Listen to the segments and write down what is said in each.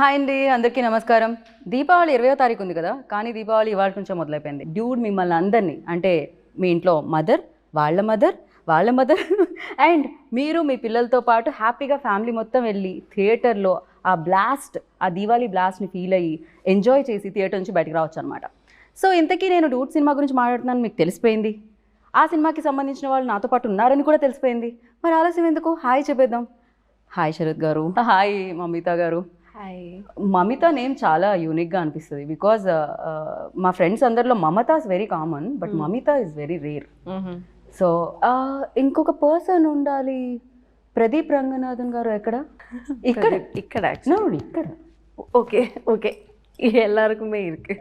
Hi అండి, అందరికీ నమస్కారం. దీపావళి 20వ తారీఖు ఉంది కదా, కానీ దీపావళి ఇవాళ నుంచే మొదలైపోయింది. డ్యూడ్ మిమ్మల్ని అందరినీ, అంటే మీ ఇంట్లో మదర్, వాళ్ళ మదర్ అండ్ మీరు మీ పిల్లలతో పాటు హ్యాపీగా ఫ్యామిలీ మొత్తం వెళ్ళి థియేటర్లో ఆ బ్లాస్ట్, ఆ దీవాళీ బ్లాస్ట్ని ఫీల్ అయ్యి ఎంజాయ్ చేసి థియేటర్ నుంచి బయటకు రావచ్చు అనమాట. సో ఇంతకీ నేను డూడ్ సినిమా గురించి మాట్లాడుతున్నాను మీకు తెలిసిపోయింది. ఆ సినిమాకి సంబంధించిన వాళ్ళు నాతో పాటు ఉన్నారని కూడా తెలిసిపోయింది. మరి ఆలస్యం ఎందుకు, హాయ్ చెప్పేద్దాం. హాయ్ శరత్ గారు, హాయ్ మమిత గారు. మమిత నేమ్ చాలా యూనిక్గా అనిపిస్తుంది బికాజ్ మా ఫ్రెండ్స్ అందరిలో Mamata is very common, but Mamitha is very rare. So ఇంకొక పర్సన్ ఉండాలి. ప్రదీప్ రంగనాథన్ గారు ఎక్కడ? ఇక్కడ ఇక్కడ ఇక్కడ ஓகே ஓகே எல்லாருக்குமே இருக்கு,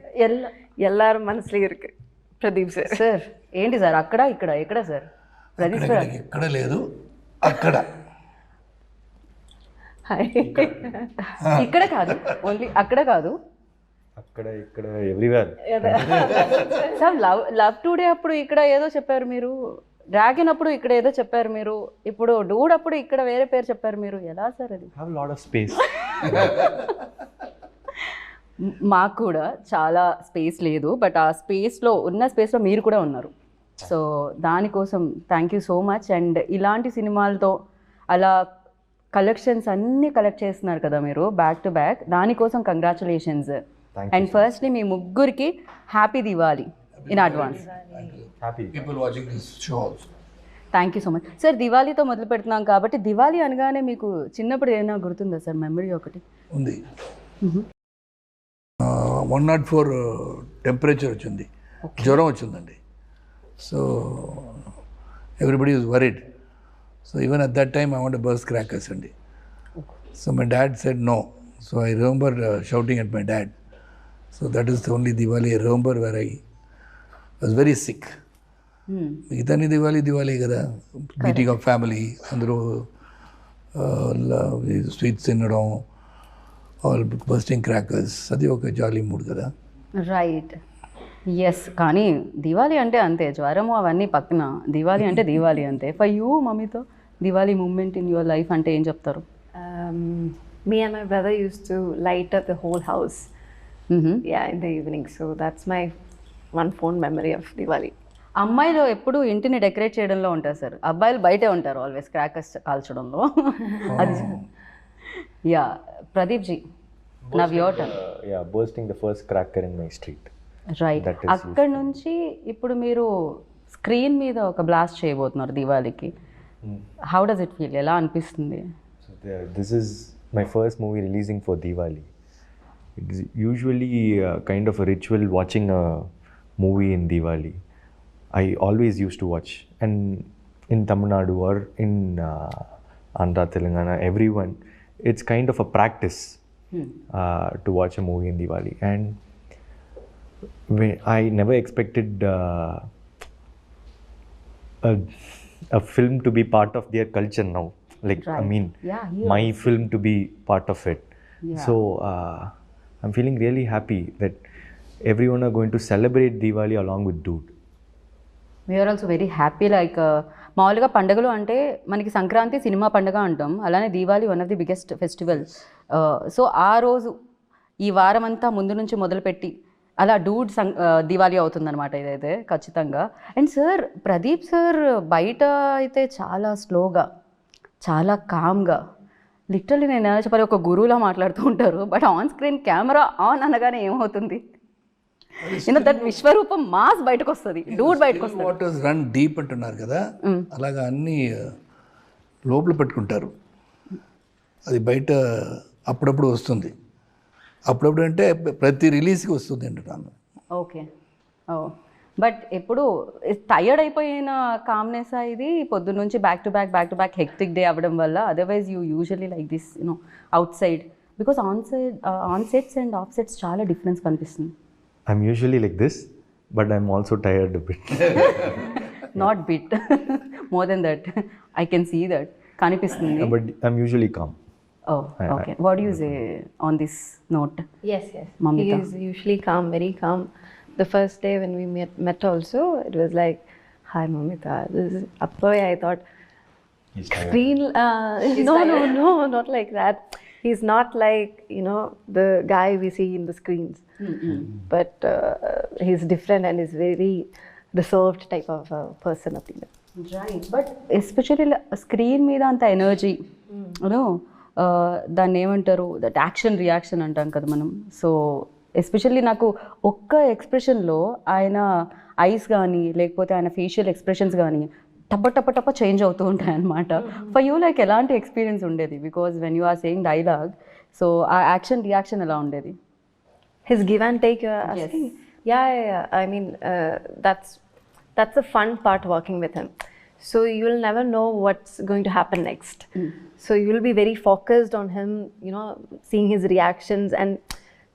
எல்லாரும் மனசுலயும் இருக்கு. ప్రదీప్ సార్. సార్ ఏంటి సార్ అక్కడ ఇక్కడ ఎక్కడ సార్? ప్రదీప్ సార్ ఎక్కడ లేదు, అక్కడ ఇక్కడ కాదు, ఓన్లీ అక్కడ కాదు, అక్కడ ఇక్కడ ఎవ్రీవేర్. సార్ లవ్ టుడే అప్పుడు ఇక్కడ ఏదో చెప్పారు మీరు, డ్రాగన్ అప్పుడు ఇక్కడ ఏదో చెప్పారు మీరు, ఇప్పుడు డూడ్ అప్పుడు ఇక్కడ వేరే పేరు చెప్పారు మీరు. ఎలా సార్ అది? Have lot of space. మాకు కూడా చాలా స్పేస్ లేదు, బట్ ఆ స్పేస్లో మీరు కూడా ఉన్నారు. సో దానికోసం thank you so much. And ఇలాంటి సినిమాలతో అలా కలెక్షన్స్ అన్నీ కలెక్ట్ చేస్తున్నారు కదా మీరు బ్యాక్ టు బ్యాక్, దానికోసం కంగ్రాచులేషన్స్. అండ్ ఫస్ట్లీ మీ ముగ్గురికి happy Diwali in advance. Thank you so much sir. దివాళీతో మొదలు పెడుతున్నాం కాబట్టి దివాళీ అనగానే మీకు చిన్నప్పుడు ఏమైనా గుర్తుందా సార్ మెమరీ ఒకటి? ఉంది. 104 టెంపరేచర్ వచ్చింది, జ్వరం వచ్చిందండి. So everybody is worried. So even at that time, I want to burst crackers and so my dad said no. So I remember shouting at my dad. So that is the only Diwali I remember where I was very sick. Itani Diwali kada, meeting of family, andro sweets tinadam, all bursting crackers. Adi oka jolly mood kada. Right, yes. కానీ దివాళీ అంటే అంతే, జ్వరము అవన్నీ పక్కన, దివాళీ అంటే దివాళీ అంతే. For you మమ్మీతో Diwali moment in your life అంటే ఏం చెప్తారు? Me and my brother used to light up the whole house, yeah, in the evening. So that's my one fond memory of Diwali. అమ్మాయిలు ఎప్పుడు ఇంటిని డెకరేట్ చేయడంలో ఉంటారు సార్, అబ్బాయిలు బయటే ఉంటారు ఆల్వేస్ క్రాకర్స్ కాల్చడంలో. అది yeah. Pradeep ji, now your turn. Yeah, bursting the first cracker in my street. Right. అక్కడ నుంచి ఇప్పుడు మీరు స్క్రీన్ మీద ఒక బ్లాస్ట్ చేయబోతున్నారు దివాళీకి. How does it feel? ఎలా అనిపిస్తుంది? This is my first movie releasing for Diwali. It's usually kind of a ritual watching a movie in Diwali. I always used to watch, and in Tamil Nadu or in Andhra, Telangana, everyone, it's kind of a practice to watch a movie in Diwali. And I never expected a film to be part of their culture now. Like, right. I mean, yeah, my film to be part of it. Yeah. So I'm feeling really happy that everyone are going to celebrate Diwali along with Dude. We are also very happy. Like మామూలుగా పండుగలు అంటే మనకి Sankranti cinema పండుగ అంటాం, అలానే Diwali one of the biggest festival. So ఆ రోజు ఈ వారం అంతా ముందు నుంచి మొదలుపెట్టి అలా డూడ్ దివాళీ అవుతుందన్నమాట ఇదైతే ఖచ్చితంగా. అండ్ సార్, ప్రదీప్ సార్ బయట అయితే చాలా స్లోగా, చాలా కామ్గా, లిటరల్లీ నేను ఎలా చెప్పాలి, ఒక గురువులా మాట్లాడుతూ ఉంటారు. But on screen camera on అనగానే ఏమవుతుంది, దట్ విశ్వరూపం మాస్ బయటకు వస్తుంది, డూడ్ బయటకు వస్తుంది. వాటర్స్ రన్ డీప్ అంటున్నారు కదా, అలాగా అన్ని లోపల పెట్టుకుంటారు. అది బయట అప్పుడప్పుడు వస్తుంది. అప్పుడప్పుడు అంటే ప్రతి రిలీజ్కి వస్తుంది అంటున్నాను. ఓకే. ఓ, బట్ ఎప్పుడు టైర్డ్ అయిపోయిన కామ్నెస్ ఇది పొద్దున్న నుంచి back to back hectic day అవ్వడం వల్ల? Otherwise you usually like this out side, because on sets and of sets చాలా డిఫరెన్స్ కనిపిస్తుంది. I'm usually like this, but I'm also tired a bit. Not bit, more than that. I can see that. Kanipistundi. But I'm usually calm. Oh, okay. What do you say on this note? Yes. Mamita. He is usually calm, very calm. The first day when we met also, it was like, hi Mamita. This is Appa. I thought, screen. No, not like that. He's not like, you know, the guy we see in the screens. But he's different and is very reserved type of person, I think. Right but especially screen మీద అంత energy you know దాన్ని ఏమంటారు that action reaction అంటాం కదా మనం. So especially నాకు ఒక్క ఎక్స్ప్రెషన్లో ఆయన ఐస్ కానీ లేకపోతే ఆయన ఫేషియల్ ఎక్స్ప్రెషన్స్ కానీ టప్ప చేంజ్ అవుతూ ఉంటాయి అన్నమాట. ఫర్ యూ లైక్ ఎలాంటి ఎక్స్పీరియన్స్ ఉండేది? Because when you are saying dialogue, so ఆ యాక్షన్ రియాక్షన్ ఎలా ఉండేది? His give and take, you're asking? Yeah. I mean, that's the fun part working with him. So you'll never know what's going to happen next. So you'll be very focused on him, you know, seeing his reactions, and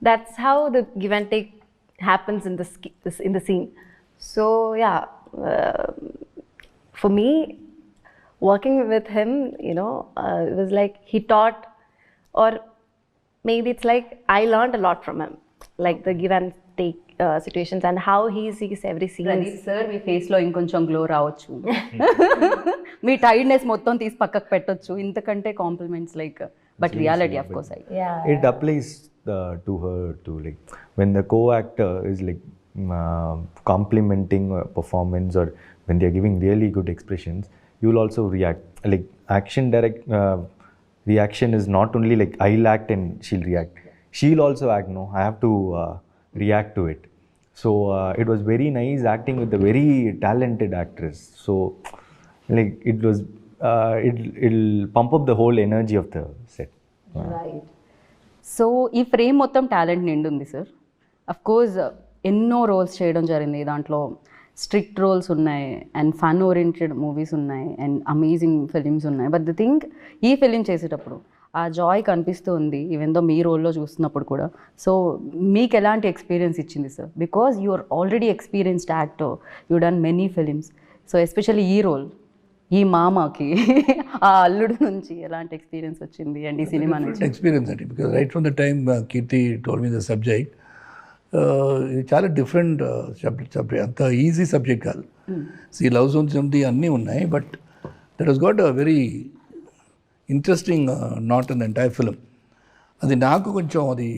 that's how the give and take happens in the scene. So yeah, for me, working with him, you know, it was like he taught, or maybe it's like I learned a lot from him, like the give and take situations and how he sees every scene. Pradeep sir మీ ఫేస్లో ఇంకొంచెం glow రావచ్చు, మీ tiredness మొత్తం తీసి పక్కకు పెట్టొచ్చు, ఇంతకంటే compliments like but reality of course Yeah. It applies to her too. Like when the co-actor is like complimenting a performance, or when they are giving really good expressions, you will also react. Like reaction is not only like I'll act and she'll react. She'll also act. No, I have to react to it. So it was very nice acting with a very talented actress. So like it was, it'll pump up the whole energy of the set. Right. So ఈ frame మొత్తం talent నిండి ఉంది sir. Of course ఎన్నో roles చేయడం జరిగింది, దాంట్లో strict roles ఉన్నాయి and fun oriented movies ఉన్నాయి అండ్ అమేజింగ్ ఫిలిమ్స్ ఉన్నాయి. బట్ ద థింగ్ ఈ ఫిలిం చేసేటప్పుడు ఆ జాయ్ కనిపిస్తూ ఉంది ఈవెన్ దో మీ రోల్లో చూస్తున్నప్పుడు కూడా. సో మీకు ఎలాంటి ఎక్స్పీరియన్స్ ఇచ్చింది sir? Because you are already experienced actor, you done many films. So especially ఈ రోల్, ఈ మామకి ఆ అల్లుడు నుంచి ఎలాంటి ఎక్స్పీరియన్స్ వచ్చింది అండ్ ఈ సినిమా నుంచి? ఎక్స్పీరియన్స్ అండి, because right from the time Keerthy told me the subject, ఇది చాలా డిఫరెంట్ సబ్జెక్ట్, అంత ఈజీ సబ్జెక్ట్ కాదు. ఈ లవ్ సాంగ్స్ ఉంది అన్నీ ఉన్నాయి, but that has got a very interesting not in the entire film. అది నాకు కొంచెం అది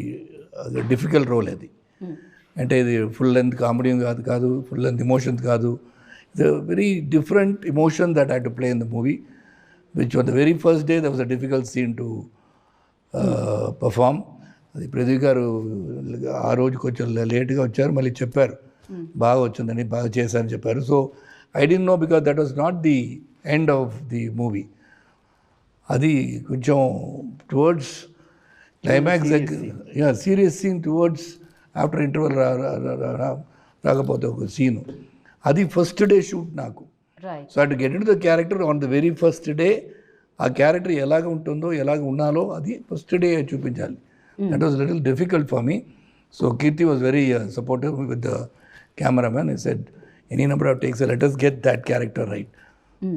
డిఫికల్ట్ రోల్ అది. అంటే ఇది ఫుల్ లెంత్ కామెడీ కాదు, ఫుల్ లెంత్ ఎమోషన్స్ కాదు. It's a very different emotion that I to play in the movie, which on the very first day that was a difficult scene to perform. అది ప్రదీప్ గారు ఆ రోజు కొంచెం లేట్గా వచ్చారు, మళ్ళీ చెప్పారు బాగా వచ్చిందని, బాగా చేశారని చెప్పారు. So I don't know because that was not the end of the movie. అది కొంచెం టువర్డ్స్ క్లైమాక్స్ దగ్గర serious scene towards after interval రాకపోతే ఒక సీను, అది ఫస్ట్ డే షూట్ నాకు. రైట్. సో అటు get into the character on the very first day. ఆ character ఎలాగ ఉంటుందో, ఎలాగ ఉన్నాలో అది ఫస్ట్ డే చూపించాలి. That was little difficult for me. So Keerthy was very supportive with the cameraman. I said any number of takes, let us get that character right.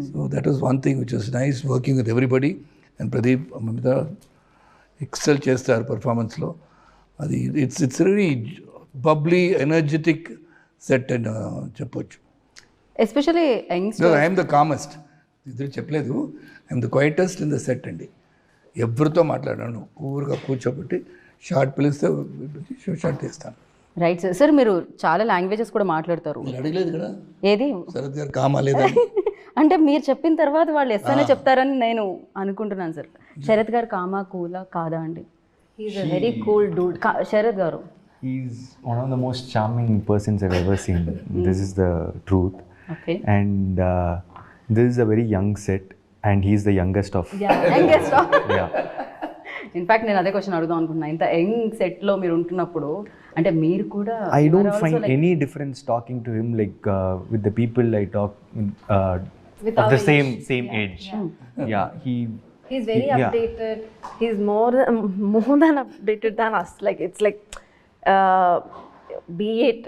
So that was one thing which was nice, working with everybody. And Pradeep, Mamita excel చేస్తారు పర్ఫార్మెన్స్లో. అది it's very bubbly energetic set అని చెప్పొచ్చు. Especially youngster, I'm the calmest, ఇద్దరు చెప్పలేదు, I'm the quietest in the set అండి. ఎవరితో మాట్లాడాను, ఊరుగా కూర్చోబెట్టి షార్ట్ పిలిస్తే షార్ట్ తీస్తాను. Right sir. సార్ మీరు చాలా లాంగ్వేజెస్ కూడా మాట్లాడతారు. మీరు అడగలేదు కదా ఏది శరత్ గారు కామా లేదా అంటే మీరు చెప్పిన తర్వాత వాళ్ళు ఎస్ అనే చెప్తారని నేను అనుకుంటున్నాను సార్. శరత్ గారు కామా కూలా కాదా అండి? He's a very cool dude. Sarath గారు, He's one of the most charming persons I've ever seen. This is the truth. Okay. And this is a very young set, and he's the youngest of. Yeah. In fact నేను అదే question అడుగుదాం అనుకుంటున్నా. ఇంత young సెట్లో మీరు ఉంటున్నప్పుడు అంటే మీరు కూడా I don't find any difference talking to him like with the people I talk With of our the same age. Yeah, He's very updated. He's more than updated than us. Like it's like, be it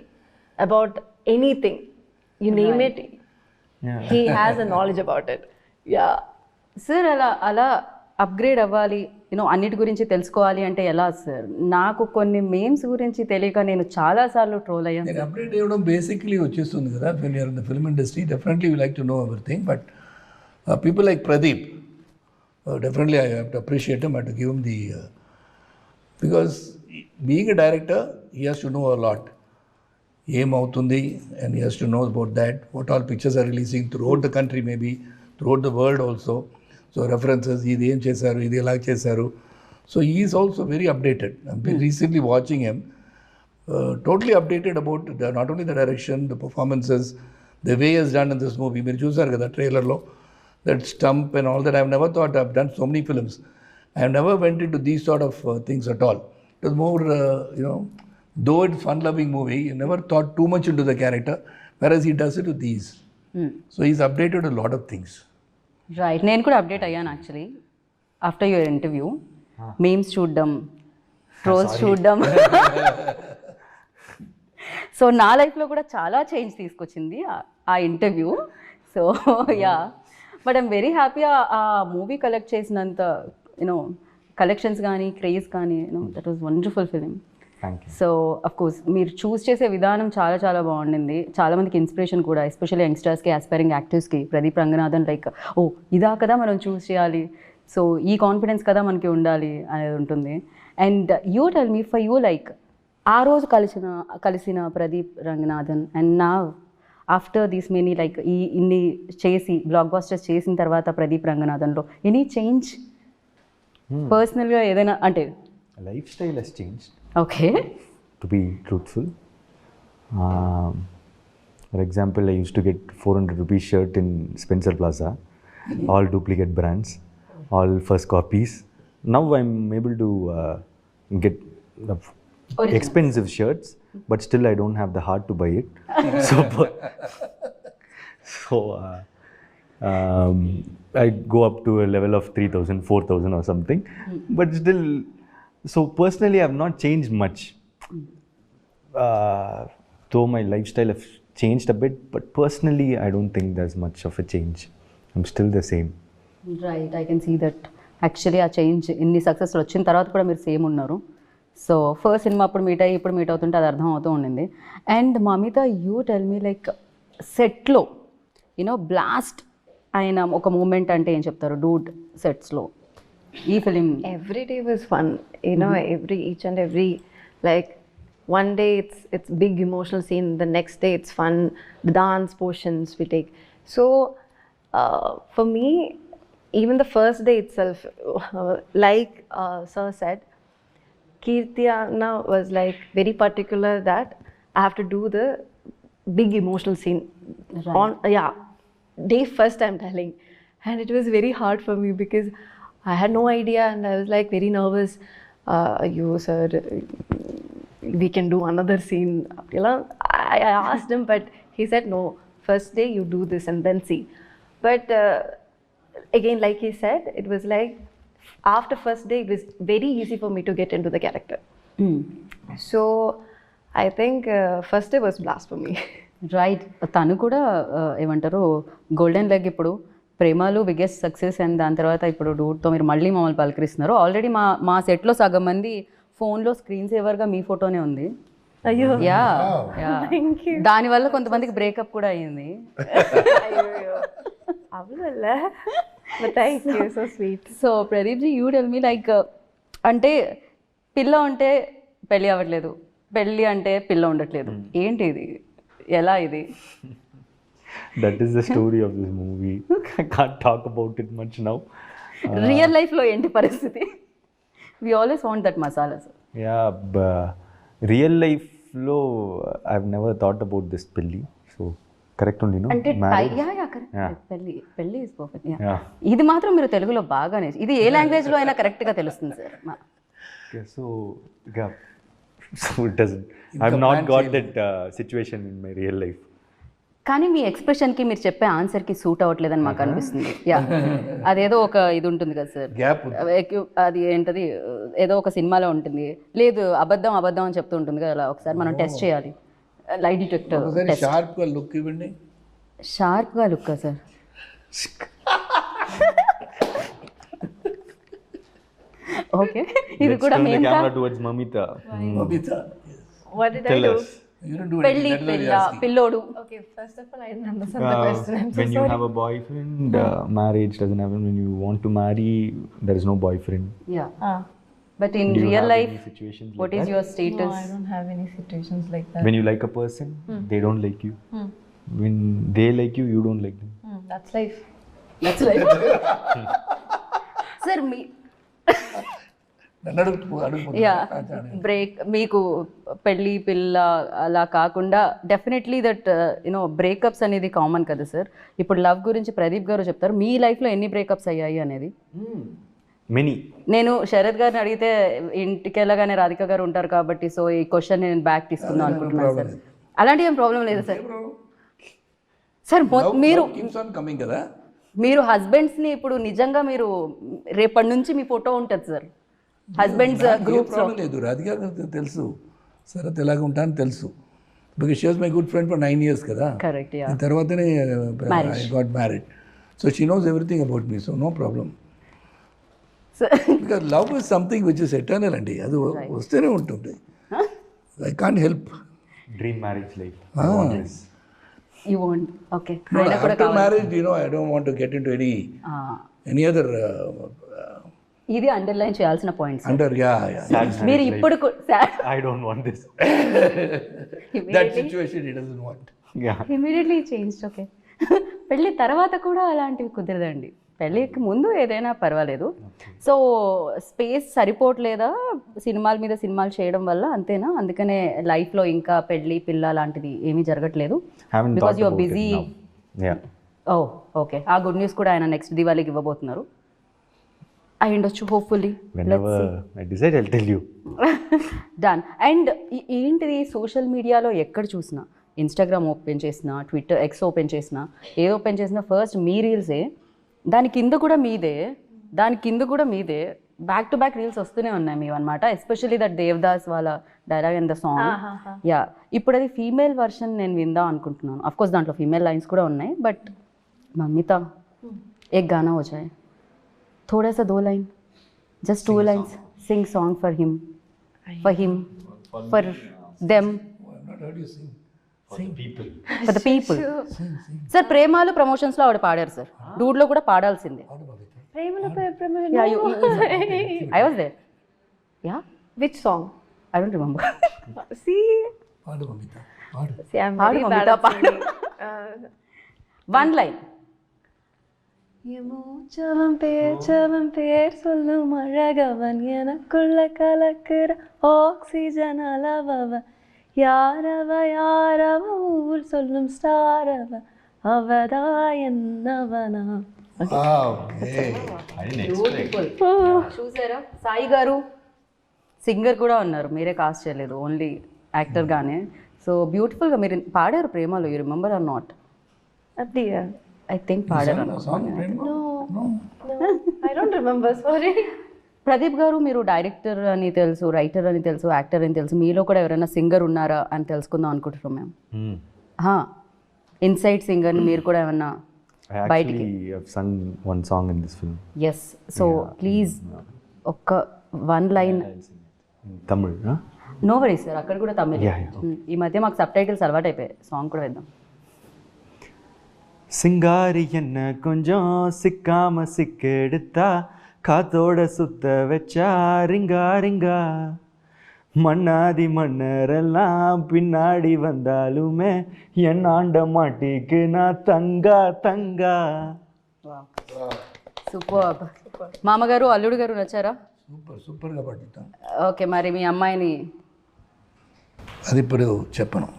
about anything, you name it, he has a knowledge about it. Yeah. Sir అలా upgrade అవ్వాలి, you know అన్నిటి గురించి తెలుసుకోవాలి అంటే ఎలా sir? నాకు కొన్ని memes గురించి తెలియక నేను చాలాసార్లు ట్రోల్ అయ్యాను. నేను అప్డేట్ ఇవ్వడం బేసిక్లీ వచ్చేస్తుంది కదా. When you're in the film industry definitely you like to know everything. But people like Pradeep Definitely I have to appreciate him. I have to give him the because being a director, he has to know a lot. ఏమవుతుంది and he has to know about that, what all pictures are releasing throughout the country, maybe throughout the world also. So references, ఇది ఏం చేశారు, ఇది ఎలా చేశారు. So he is also very updated. I've been recently watching him, totally updated about not only the direction, the performances, the way he has done in this movie. మీరు చూసారు కదా ట్రైలర్లో, that stump and all that. I've never thought I've done so many films. I've never went into these sort of things at all. It was more, though it's fun-loving movie, you never thought too much into the character, whereas he does it with these. So he's updated a lot of things. Right, నేను కూడా update అయ్యాను actually after your interview. Memes చూడడం, trolls చూడడం. So నా లైఫ్లో కూడా చాలా change తీసుకొచ్చింది ఆ interview. So yeah, but I'm very happy ఆ మూవీ కలెక్ట్ చేసినంత కలెక్షన్స్ కానీ క్రేజ్ కానీ that was wonderful film. Thank you. So of course మీరు చూస్ చేసే విధానం చాలా చాలా బాగుండింది. చాలామందికి ఇన్స్పిరేషన్ కూడా, ఎస్పెషల్లీ యంగ్స్టర్స్కి, ఆస్పైరింగ్ యాక్టర్స్కి. ప్రదీప్ రంగనాథన్ లైక్ ఓ ఇదా కదా మనం చూస్ చేయాలి, సో ఈ కాన్ఫిడెన్స్ కదా మనకి ఉండాలి అనేది ఉంటుంది. And you tell me, for you like ఆ రోజు కలిసిన ప్రదీప్ రంగనాథన్ అండ్ నా ఆఫ్టర్ దీస్ మెనీ లైక్ ఇన్ని చేసి బ్లాక్ బాస్టర్స్ చేసిన తర్వాత ప్రదీప్ రంగనాథన్లో ఎనీ చేంజ్ పర్సనల్గా ఏదైనా అంటే? Lifestyle has changed. Okay. To be truthful, for example, I used to get 400 rupees shirt in Spencer Plaza, all duplicate brands, all first copies. Now I'm able to get expensive shirts, but still I don't have the heart to buy it. So I go up to a level of 3,000, 4,000 or something, but still. So personally, I have not changed much. Though my lifestyle has changed a bit, but personally, I don't think there's much of a change. I'm still the same. Right, I can see that. Actually ఆ change ఇన్ని సక్సెస్లు వచ్చిన తర్వాత కూడా మీరు same ఉన్నారు. So first cinema అప్పుడు meet అయ్యి ఇప్పుడు మీట్ అవుతుంటే అది అర్థం అవుతూ ఉండింది. And Mamitha, you tell me like సెట్లో బ్లాస్ట్ అయిన ఒక మూమెంట్ అంటే ఏం చెప్తారు? డూడ్ సెట్స్లో ఈ film. Every day was fun, each and every, like one day it's big emotional scene, the next day it's fun, the dance portions we take. So for me, even the first day itself, like sir said, Kirtiana was like very particular that I have to do the big emotional scene on day first, I'm telling, and it was very hard for me because I had no idea and I was like very nervous. You sir, we can do another scene. I asked him, but he said no. First day you do this and then see. But again, like he said, it was like after first day it was very easy for me to get into the character. So I think first day was blast for me. Right, తను కూడా ఏమంటారు golden leg ఇప్పుడు ప్రేమలు biggest success, and దాని తర్వాత ఇప్పుడు డూడ్తో మీరు మళ్ళీ మమ్మల్ని పలకరిస్తున్నారు. ఆల్రెడీ మా సెట్లో సగం మంది ఫోన్లో స్క్రీన్ సేవర్గా మీ ఫోటోనే ఉంది. అయ్యో, యా, దానివల్ల కొంతమందికి బ్రేకప్ కూడా అయ్యింది. అవ్వలే, but thank you, so sweet. So Pradeep ji, you tell me like అంటే పిల్ల ఉంటే పెళ్ళి అవ్వట్లేదు, పెళ్ళి అంటే పిల్ల ఉండట్లేదు, ఏంటి ఇది, ఎలా ఇది? That is the story of this movie. I can't talk about it much now. Real లైఫ్లో ఏంటి పరిస్థితి? We always want that masala. Yeah, real life lo I've never thought about this pelli. So correct only, no? అంటే Marriage? Correct, పెళ్ళి is perfect. Yeah. ఇది మాత్రం మీరు తెలుగులో బాగానే, ఇది ఏ లాంగ్వేజ్లో అయినా కరెక్ట్గా తెలుస్తుంది sir. Okay, so it doesn't. I've not got that situation in my real life. కానీ మీ ఎక్స్ప్రెషన్కి మీరు చెప్పే ఆన్సర్కి సూట్ అవ్వట్లేదని మాకు అనిపిస్తుంది. యా, అదేదో ఒక ఇది ఉంటుంది కదా సార్, గ్యాప్. అది ఏంటది, ఏదో ఒక సినిమాలో ఉంటుంది, లేదు అబద్ధం అబద్ధం అని చెప్తూ ఉంటుంది కదా, అలా ఒకసారి మనం టెస్ట్ చేయాలి. Lie detector test. షార్ప్గా లుక్ ఇవ్వండి. షార్ప్గా లుక్కా సార్? ఓకే, ఇది కూడా Let's turn the మేము camera towards Mamita. Mamita, What did I Tell do? us. You don't do పెళ్ళి anything. That is what పిల్ల you're asking. పిల్లోడు. Okay, first of all, I didn't understand the question. I'm so when you sorry. have a boyfriend, marriage doesn't happen. When you want to marry, there is no boyfriend. Yeah. Ah, But in Do you real have life, any situations like what is that? your no, status? I don't have any situations like that. When you like a person, they don't like you. When they like you, you don't like them. That's life. That's right. Sir, me. నన్ను అడుగు yeah break మీకు పెళ్ళి పిల్ల అలా కాకుండా definitely that you know breakups అనేది common కదా sir. ఇప్పుడు లవ్ గురించి ప్రదీప్ గారు చెప్తారు, మీ లైఫ్లో ఎన్ని బ్రేకప్స్ అయ్యాయి అనేది. Many. నేను శరత్ గారిని అడిగితే ఇంటికి వెళ్ళగానే రాధిక గారు ఉంటారు కాబట్టి సో ఈ క్వశ్చన్ నేను బ్యాక్ తీసుకుందాం అనుకుంటున్నాను సార్. అలాంటి ఏం ప్రాబ్లం లేదు సార్. సార్ మీరు కీప్స్ ఆన్ కమింగ్ కదా. మీరు హస్బెండ్స్ని ఇప్పుడు నిజంగా మీరు రేపటి నుంచి మీ ఫోటో ఉంటుంది సార్ హస్బెండ్స్ గ్రూప్స్. ప్రాబ్లం లేదు, రాధిక గారికి తెలుసు శరత్ ఎలాగ ఉంటానని తెలుసు. Because she was my good friend for 9 years కదా. కరెక్ట్. యా. తర్వాతనే I got married. So she knows everything about me, so no problem. Because love is something which is eternal అండి, అది వస్తూనే ఉంటుంది. I can't help. Dream marriage life. I want this. You want okay. After marriage, I don't want to get into any other ఇది underline చేయాల్సిన points. under Sad మీరు marriage ఇప్పుడు life. I don't want this. that situation he doesn't want. Yeah. Immediately change. Okay. పెళ్ళి తర్వాత కూడా అలాంటివి కుదరదండి. పెళ్ళికి ముందు ఏదైనా పర్వాలేదు. సో స్పేస్ సరిపోవట్లేదా సినిమాల మీద సినిమాలు చేయడం వల్ల, అంతేనా? అందుకనే లైఫ్లో ఇంకా పెళ్ళి పిల్ల లాంటిది ఏమీ జరగట్లేదు Haven't because thought your about it busy. now. Yeah. Oh okay. ఆ గుడ్ న్యూస్ కూడా ఆయన నెక్స్ట్ దివాళీకి ఇవ్వబోతున్నారు అయి ఉండొచ్చు hopefully. Whenever I decide, I'll tell you. Done. And ఏంటిది సోషల్ మీడియాలో ఎక్కడ చూసినా, ఇన్స్టాగ్రామ్ ఓపెన్ చేసినా, ట్విట్టర్ ఎక్స్ ఓపెన్ చేసినా, ఏ ఓపెన్ చేసినా ఫస్ట్ మీ రీల్సే, దాని కింద కూడా మీదే, దాని కింద కూడా మీదే, బ్యాక్ టు బ్యాక్ రీల్స్ వస్తూనే ఉన్నాయి మీవి అనమాట. ఎస్పెషల్లీ దట్ దేవదాస్ వాళ్ళ dialogue and the song. Yeah. ఇప్పుడు అది ఫీమేల్ వర్షన్ నేను విందాం అనుకుంటున్నాను. అఫ్ కోర్స్ దాంట్లో ఫీమేల్ లైన్స్ కూడా ఉన్నాయి, బట్ మమ్మితా एक गाना हो जाए, थोड़ा सा 2 line, just 2 lines, sing song for him, for them, I've not heard you sing. for the people. Sir Premalu promotions లో ఆవిడ పాడారు సార్, డూడ్ లో కూడా పాడాల్సిందే. Yeah, I was there. Yeah, Which song? I don't remember. See, పాడు మమిత, పాడు. see, I'm పాడు very Mamitha, bad at పాడు. singing. 1 line. மூச்சவன் பேர் சொல்லும் அழகவன் எனக்குள்ள கலக்குற ஆக்சிஜன் அளவவன் யாரவ ஊர் சொல்லும் ஸ்டாரவ அவதா என்னவனா. Okay. I didn't expect. చూసారా సాయి గారు సింగర్ కూడా ఉన్నారు, మీరే కాస్ట్ చేయలేదు, ఓన్లీ యాక్టర్ గానే. సో బ్యూటిఫుల్గా మీరు పాడారు ప్రేమలో. You remember or not? அப்படியா? ఐ థింక్ పాడారు. Song, Prema? No, I don't remember, sorry. Pradeep garu, మీరు డైరెక్టర్ అని తెలుసు, రైటర్ అని తెలుసు, యాక్టర్ అని తెలుసు, మీలో కూడా ఎవరైనా సింగర్ ఉన్నారా అని తెలుసుకుందాం అనుకుంటున్నాం మేము. ఇన్సైడ్ సింగర్ మీరు కూడా ఏమన్నా I బయటికి? actually have sung one song in this film. Yes. So please ఒక్క 1 line. In Tamil, huh? No worry sir, అక్కడ కూడా తమిళ్. Yeah, yeah, ఈ మధ్య మాకు సబ్ టైటిల్స్ అలవాటు అయిపోయాయి. సాంగ్ కూడా వేద్దాం. சிங்காரி என்ன கொஞ்சம் சிக்காம சிக்கெடுத்தா காத்தோட சுத்த வச்சா ரிங்கா ரிங்கா மண்ணாதி மன்னரெல்லாம் பின்னாடி வந்தாலுமே என் ஆண்ட மாட்டிக்கு நான் தங்கா தங்கா. సూపర్. మామగారు అల్లుడు గారు నచ్చారా? సూపర్గా పాడుతాం. ఓకే, మరి మీ అమ్మాయిని అది ఇప్పుడు చెప్పను,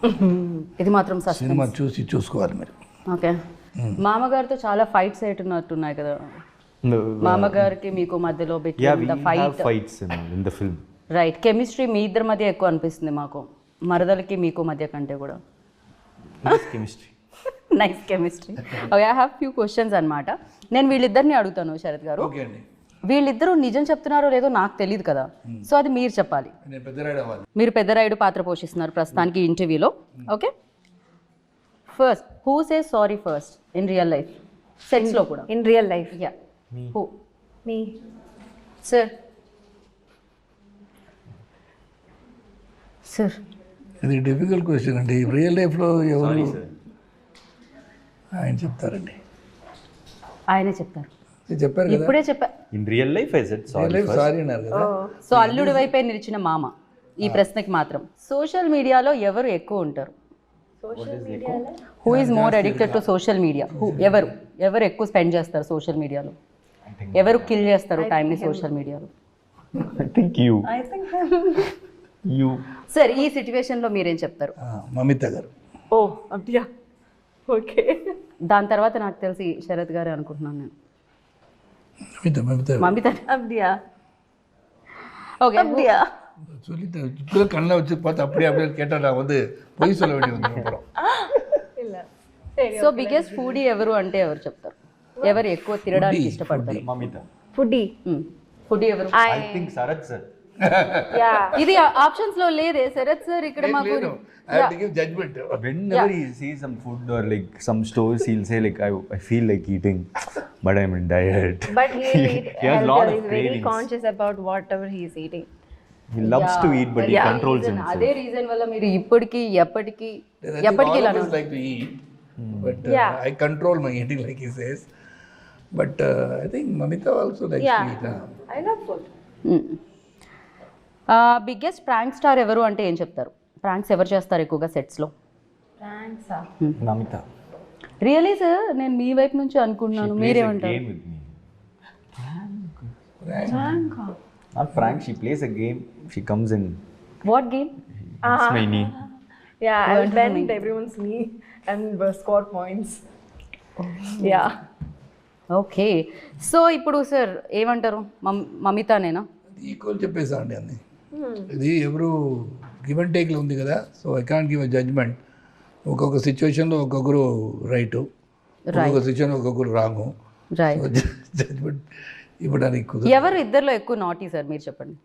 ఇది మాత్రం సస్పెన్స్. సినిమా చూసుకోవాలి మీరు. ఓకే. మామగారితో చాలా ఫైట్స్ అయినట్టున్నాయి కదా, మామగారికి మీకు మధ్యలో Yeah, we between the have fight. fights in the film. Right. Chemistry మీ ఇద్దరి మధ్య ఎక్కువ అనిపిస్తుంది మాకు, మరదలకి మీకు మధ్య కంటే కూడా. Nice chemistry. Nice chemistry. Okay, I have few questions అనమాట. నేను వీళ్ళిద్దరిని అడుగుతాను శరత్ గారు. ఓకే అండి. వీళ్ళిద్దరూ నిజం చెప్తున్నారో లేదో నాకు తెలియదు కదా, సో అది మీరు చెప్పాలి. నేను పెద్దరాయుడు అవ్వాలి. మీరు పెద్దరాయుడు పాత్ర పోషిస్తున్నారు ప్రస్తుతానికి ఇంటర్వ్యూలో. Okay. First, who say sorry first in real life, సెట్స్లో కూడా? In real life? Yeah. Who? Me. Sir. Sir ఇది డిఫికల్ట్ క్వశ్చన్ అండి. రియల్ లైఫ్లో ఎవరు ఆయన చెప్తారండి. ఆయనే చెప్తారు. ఇది చెప్పారు కదా, ఇప్పుడే చెప్పా. In real life I said real life sorry అన్నారు కదా. సో అల్లుడి వైపే నిలిచిన మామ ఈ ప్రశ్నకి మాత్రం. సోషల్ మీడియాలో ఎవరు ఎక్కువ ఉంటారు? Who is more addicted to social media? ఎవరు ఎక్కువ స్పెండ్ చేస్తారు సోషల్ మీడియాలో? ఎవరు కిల్ చేస్తారు టైంని సోషల్ మీడియాలో? ఐ థింక్ యూ సార్ ఈ సిచ్యువేషన్లో మీరేం చెప్తారు? మమిత గారు. ఓ అబ్దియా, ఓకే. దాని తర్వాత నాకు తెలిసి శరత్ గారే అనుకుంటున్నాను నేను. மமிதா மமிதா அப்படியா? ஓகே அப்படியா? சொல்லிட்டேன். இப்போதான் கண்ணில் வச்சு பார்த்து அப்படியே அப்படியே கேட்டால் நான் வந்து பொய் சொல்ல வேண்டி வந்து அப்புறம். సో బిగ్గెస్ట్ ఫుడీ ఎవరు అంటే ఎవరు చెప్తారు? ఎవరు ఎక్కువ తినడానికి ఇష్టపడతారు? మమిత. ఫుడీ. ఫుడీ ఎవరు? I think Sarath sir. ఇది ఆప్షన్స్ లో లేదే శరత్ సార్ ఇక్కడ మాకు. I have to give judgment. Whenever he sees some food or like some stores, he'll say like, I feel like eating, but I'm in diet. But he has a lot of is very cravings. conscious about whatever he is eating. He loves to eat, but he controls himself. అదే reason వల్ల మీరు ఇప్పటికి ఎప్పటికి All of us like to eat, but I control my eating like he says. But I think Mamita also likes to eat. I love food. Biggest prank star ఎవరు అంటే ఏం చెప్తారు? Pranks ఎవరు చేస్తారు ఎక్కువగా సెట్స్లో? Thanks. Namita. రియలీ సార్ నేను మీ వైపు నుంచి అనుకుంటున్నాను, మీరేమంటారు? Game with me. Not prank. She plays a game. She comes in. What game? It's my knee. Yeah, I'll bend everyone's knee and score points. Yeah. Okay. So ఇప్పుడు sir ఏమంటారు? మమితానేనా? Equal చెప్పేసా అండి అన్ని. ఇది ఎవరు గివ్ అండ్ టేక్లో ఉంది కదా. So I can't give a judgement. ఒక్కొక్క సిచ్యువేషన్లో ఒక్కొక్కరు రైటు, ఒక్కొక్క సిచ్యువేషన్ ఒక్కొక్కరు రాంగు. రైట్. జడ్జ్మెంట్ ఇవ్వడానికి కుదరదు. ఎవరు ఇద్దరిలో ఎక్కువ నాటీ సార్ మీరు చెప్పండి?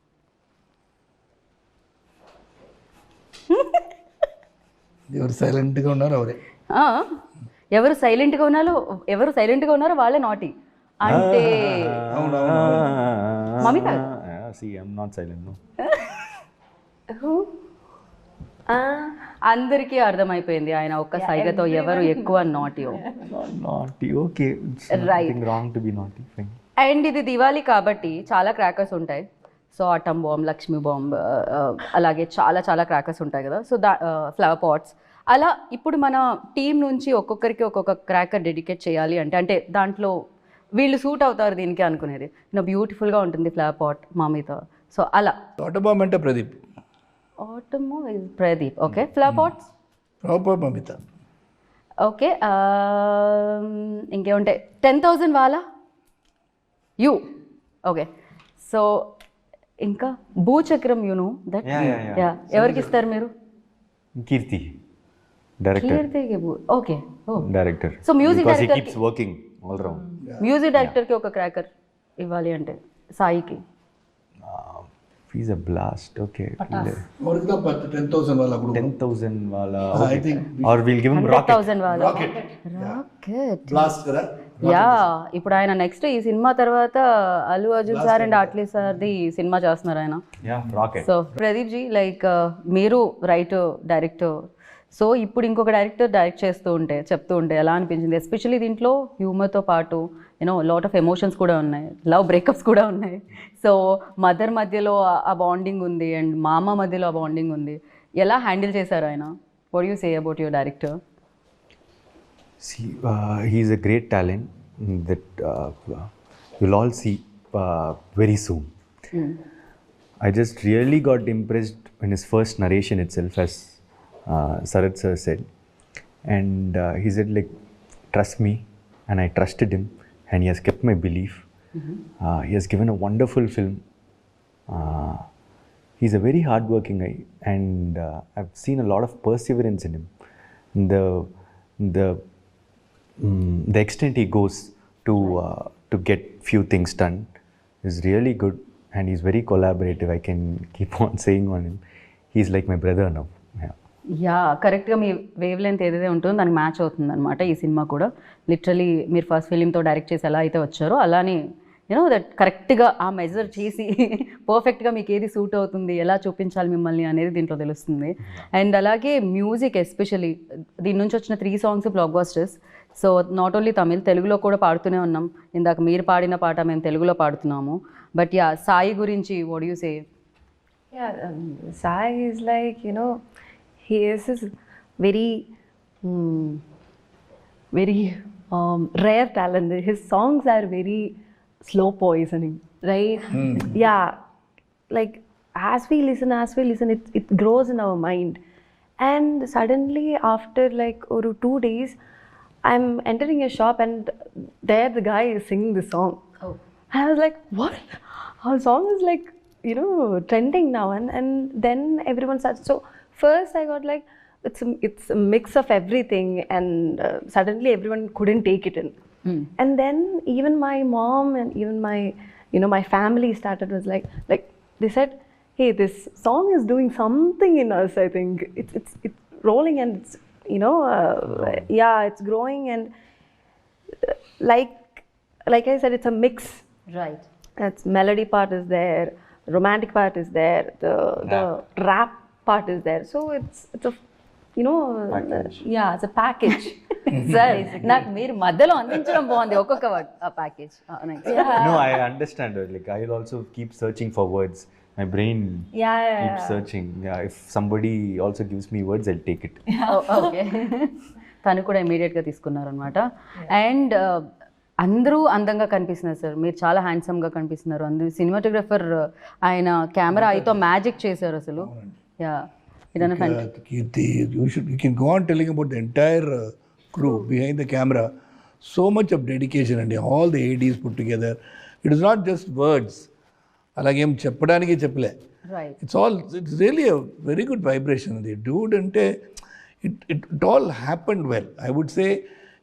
ఎవరు సైలెంట్గా ఉన్నారో అవరే. ఎవరు సైలెంట్గా ఉన్నారో వాళ్ళే నాటీ అంటే Mamitha. See, I'm not silent. No. Who? అందరికీ అర్థమైపోయింది ఆయన ఒక్క సైగతో ఎవరు ఎక్కువ నాటీయో. Naughty. Okay. It's nothing wrong to be naughty. Fine. And ఇది దివాళీ కాబట్టి చాలా క్రాకర్స్ ఉంటాయి. So atom bomb, Lakshmi bomb, అలాగే చాలా చాలా క్రాకర్స్ ఉంటాయి కదా. సో ఫ్లవర్ పాట్స్ అలా ఇప్పుడు మన టీం నుంచి ఒక్కొక్కరికి ఒక్కొక్క క్రాకర్ డెడికేట్ చేయాలి అంటే దాంట్లో వీళ్ళు సూట్ అవుతారు దీనికి అనుకునేది. బ్యూటిఫుల్గా ఉంటుంది ఫ్లవర్ పాట్ మామితో. సో అలా ఆటోబామ్ అంటే Pradeep. Atom Pradeep. Okay. Flower pots proper Mamitha. Okay. ఇంకేముంటాయి? 10,000 వాలా యూ. ఓకే. సో ఇంకా భూచక్రం యూనో దట్. Yeah. ఎవరికి ఇస్తారు మీరు? Kirti. Director. కీర్తికి okay. Director. So music because director he keeps working all around. Music డైరెక్టర్కి ఒక క్రాకర్ ఇవ్వాలి అంటే సాయికి. He's a blast. Okay. ఎవరికి 10,000 వాళ్ళ group. 10,000 wala. I think Or we'll give him rocket. 100,000 వాళ్ళ రాకెట్. బ్లాస్ట్ కదా. యా. ఇప్పుడు ఆయన నెక్స్ట్ ఈ సినిమా తర్వాత అల్లు అర్జున్ సార్ అండ్ ఆట్లీ సార్ది సినిమా చేస్తున్నారు ఆయన. Yeah, rocket. So Pradeep ji like మీరు రైటర్ డైరెక్టర్, సో ఇప్పుడు ఇంకొక డైరెక్టర్ డైరెక్ట్ చెప్తూ ఉంటే ఎలా అనిపించింది? ఎస్పెషల్లీ దీంట్లో హ్యూమర్తో పాటు లాట్ ఆఫ్ ఎమోషన్స్ కూడా ఉన్నాయి, లవ్ బ్రేకప్స్ కూడా ఉన్నాయి. సో మదర్ మధ్యలో ఆ బాండింగ్ ఉంది అండ్ మామ మధ్యలో ఆ బాండింగ్ ఉంది. ఎలా హ్యాండిల్ చేశారు ఆయన? What you say about your director? See, he's a great talent that you'll all see very soon. I just really got impressed in his first narration itself, as Sarath sir said. And he said like, trust me, and I trusted him, and he has kept my belief. He has given a wonderful film. He's a very hardworking guy, and I've seen a lot of perseverance in him. The extent he goes to get few things done is really good, and he's very collaborative. I can keep on saying on him. He's like my brother now. Yeah. Yeah, కరెక్ట్గా మీ wave length ఏదైతే ఉంటుందో దానికి match అవుతుంది అనమాట ఈ cinema కూడా. Literally మీరు first ఫిలింతో direct చేసి ఎలా అయితే వచ్చారో అలానే యూనో దట్ కరెక్ట్గా ఆ మెజర్ చేసి పర్ఫెక్ట్గా మీకు ఏది సూట్ అవుతుంది, ఎలా చూపించాలి మిమ్మల్ని అనేది దీంట్లో తెలుస్తుంది. అండ్ అలాగే మ్యూజిక్ ఎస్పెషలీ దీని నుంచి వచ్చిన 3 songs black busters. So not only Tamil, తెలుగులో కూడా పాడుతూనే ఉన్నాం. ఇందాక మీరు పాడిన పాట మేము తెలుగులో పాడుతున్నాము. బట్ యా, సాయి గురించి what you say? Yeah, Sai is like, you know, he is this very, very rare talent. His songs are very slow poisoning, right? Yeah, like as we listen, it grows in our mind. And suddenly, after like 2 days, I'm entering a shop and there the guy is singing the song. Oh. And I was like, what? Our song is like, you know, trending now. And then everyone starts. So first I got like, it's a mix of everything. And suddenly everyone couldn't take it in. And then even my mom and even my, you know, my family started was like they said, hey, this song is doing something in us. I think it's rolling and it's, you know, yeah, it's growing. And like I said, it's a mix. Right. It's melody part is there, romantic part is there, the rap part is there. So it's a, you know, yeah, it's a package. Sir నాకు మీరు మధ్యలో అందించడం బాగుంది ఒక్కొక్క word, ఆ package. No, I understand. Like I'll also keep searching for words. My brain keeps searching. Yeah, if somebody also gives me words, I'll take it. Okay. తను కూడా ఇమీడియట్గా తీసుకున్నారనమాట. అండ్ అందరూ అందంగా కనిపిస్తున్నారు సార్, మీరు చాలా హ్యాండ్సమ్గా కనిపిస్తున్నారు. అందరూ సినిమాటోగ్రఫర్ ఆయన కెమెరా అయితో మ్యాజిక్ చేశారు అసలు. యా, ఇదన్న Kirti, you can go on telling about the entire crew behind the camera. So much of dedication and all the ADs put together. It is not just words. అలాగేం చెప్పడానికి చెప్పలే. Right. It's really a very good vibration. The dude ante it all happened well. I would say,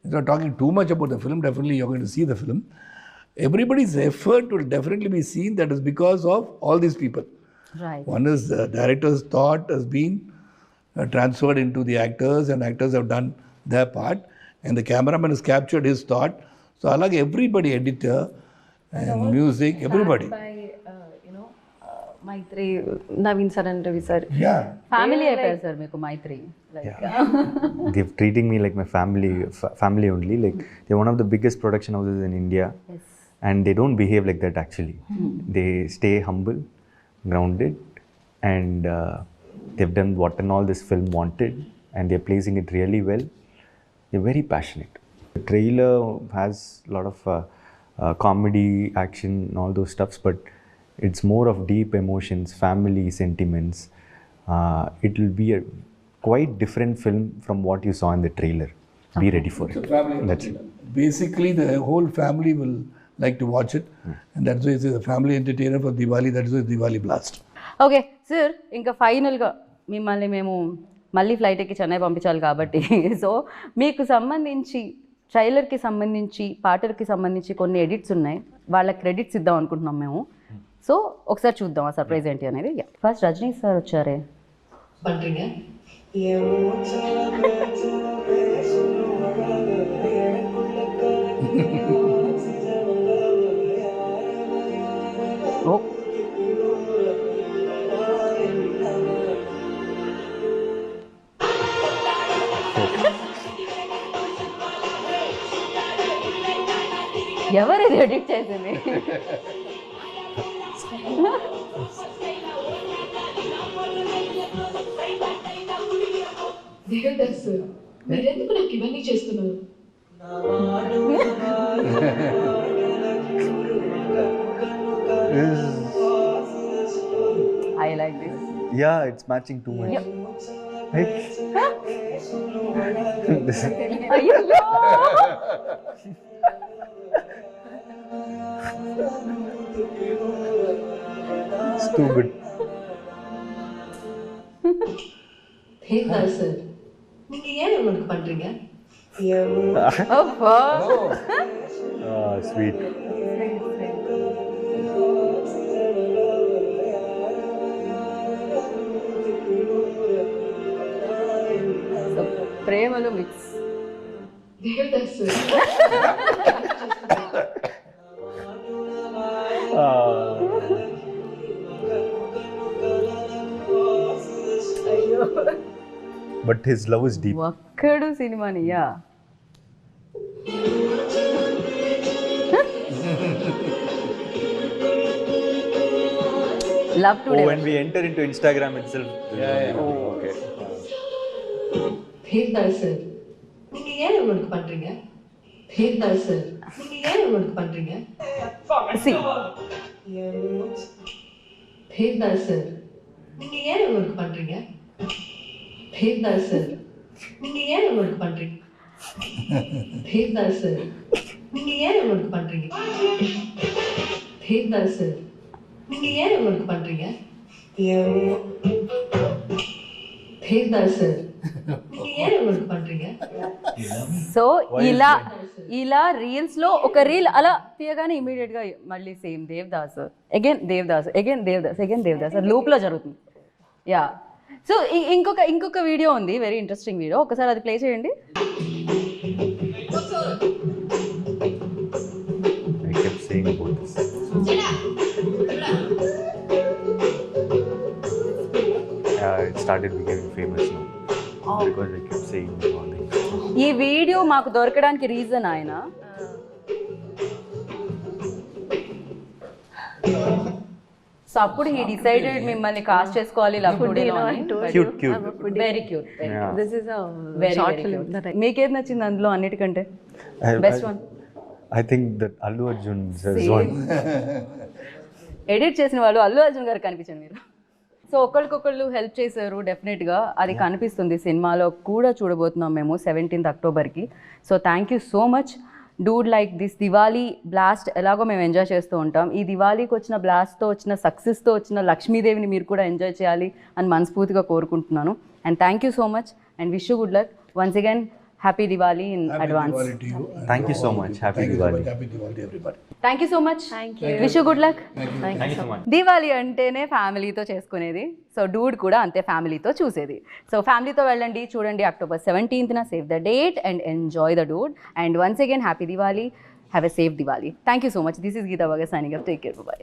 instead of talking too much about the film, definitely you're going to see the film. Everybody's effort will definitely be seen. That is because of all these people. Right. One is the director's thought has been transferred into the actors, and actors have done their part, and the cameraman has captured his thought. So along everybody, editor and music, everybody. By you know, Maitri, Naveen sir and Ravi sir. Yeah. Family అయిపోయారు sir మీకు మైత్రి. They're treating me like my family only. Like they're one of the biggest production houses in India, and they don't behave like that actually. They stay humble, grounded, and they've done what and all this film wanted, and they're placing it really well. They're very passionate. The trailer has a lot of comedy, action, and all those stuffs, but it's more of deep emotions, family sentiments. It will be a quite different film from what you saw in the trailer. Be ready for it. That's it. Basically, the whole family will like to watch it, and that's why it's a family entertainer for Diwali. That's why it's Diwali Blast. Okay sir, ఇంకా ఫైనల్గా మిమ్మల్ని మేము మళ్ళీ flight ఎక్కి చెన్నై పంపించాలి కాబట్టి, so మీకు సంబంధించి ట్రైలర్కి సంబంధించి పాటలకి సంబంధించి కొన్ని ఎడిట్స్ ఉన్నాయి, వాళ్ళ క్రెడిట్స్ ఇద్దాం అనుకుంటున్నాం మేము. సో ఒకసారి చూద్దాం ఆ సర్ప్రైజ్ ఏంటి అనేది. ఫస్ట్ రజనీ సార్ వచ్చారే. ఓ, ఎవరు ఇది ఎడిట్ చేసింది? దిగదాస్ మీరెందుకు నాకు ఇవన్నీ చేస్తున్నారు? I like this. Yeah, it's matching too much. Right? అయ్యో, It's too good. దిగదాస్ நீங்க ஏன் உங்களுக்கு பண்றீங்க? అబ్బా. Sweet. ప్రేమలో మిక్స్. దిగదాస్ but his love is deep. Okkadu సినిమాని yeah love today When we enter into Instagram itself. Okay. தேர்தாள் சார் நீங்க ஏன் இவனுக்கு பண்றீங்க தேர்தாள் சார் நீங்க ஏன் இவனுக்கு பண்றீங்க సి தேர்தாள் சார் நீங்க ஏன் இவனுக்கு பண்றீங்க தேர்தாள் சார் நீங்க ஏன் இவனுக்கு பண்றீங்க தேர்தாள் சார் நீங்க ஏன் இவனுக்கு பண்றீங்க தேர்தாள் சார் நீங்க ஏன் இவனுக்கு பண்றீங்க தேர்தாள் சார் நீங்க ஏன் இவனுக்கு பண்றீங்க సో ఇలా రీల్స్ లో ఒక రీల్ అలా తీయగానే ఇమీడియట్ గా మళ్ళీ same Devadas again Devadas again Devadas again Devadas loop లో జరుగుతుంది యా సో ఇంకొక వీడియో ఉంది వెరీ ఇంట్రెస్టింగ్ వీడియో ఒకసారి అది ప్లే చేయండి I kept saying about this. It started becoming famous now because I kept saying all things. ఈ వీడియో మాకు దొరకడానికి రీజన్ ఆయన సో అప్పుడు హీ డిసైడెడ్ మిమ్మల్ని కాస్ట్ చేసుకోవాలి లవ్ టుడేలో Cute, cute. Very cute Yeah. This is a very short film that I మీకేది నచ్చింది అందులో అన్నిటికంటే I- best I- one I think that Allu Arjun says one. Edit చేసిన వాళ్ళు అల్లు అర్జున్ గారు కనిపించండి మీరు సో ఒకరికొకళ్ళు హెల్ప్ చేశారు డెఫినెట్గా అది కనిపిస్తుంది సినిమాలో కూడా చూడబోతున్నాం మేము 17th అక్టోబర్కి so thank you so much dude like this Diwali blast ఎలాగో మేము ఎంజాయ్ చేస్తూ ఉంటాం ఈ దివాళీకి వచ్చిన బ్లాస్ట్తో వచ్చిన సక్సెస్తో వచ్చిన లక్ష్మీదేవిని మీరు కూడా ఎంజాయ్ చేయాలి అని మనస్ఫూర్తిగా కోరుకుంటున్నాను and thank you so much and wish you good luck once again happy Diwali in advance Diwali to you. Thank you so much. Happy Thank you so Diwali. much. Happy Diwali to everybody. Thank you so much Thank you. Wish you good luck Thank you so much. Diwali అంటేనే ఫ్యామిలీతో చేసుకునేది so Dude కూడా అంతే ఫ్యామిలీతో చూసేది so ఫ్యామిలీతో వెళ్ళండి చూడండి October 17th save the date and enjoy the dude and once again happy Diwali have a safe Diwali thank you so much this is Geetha వగ signing up take care by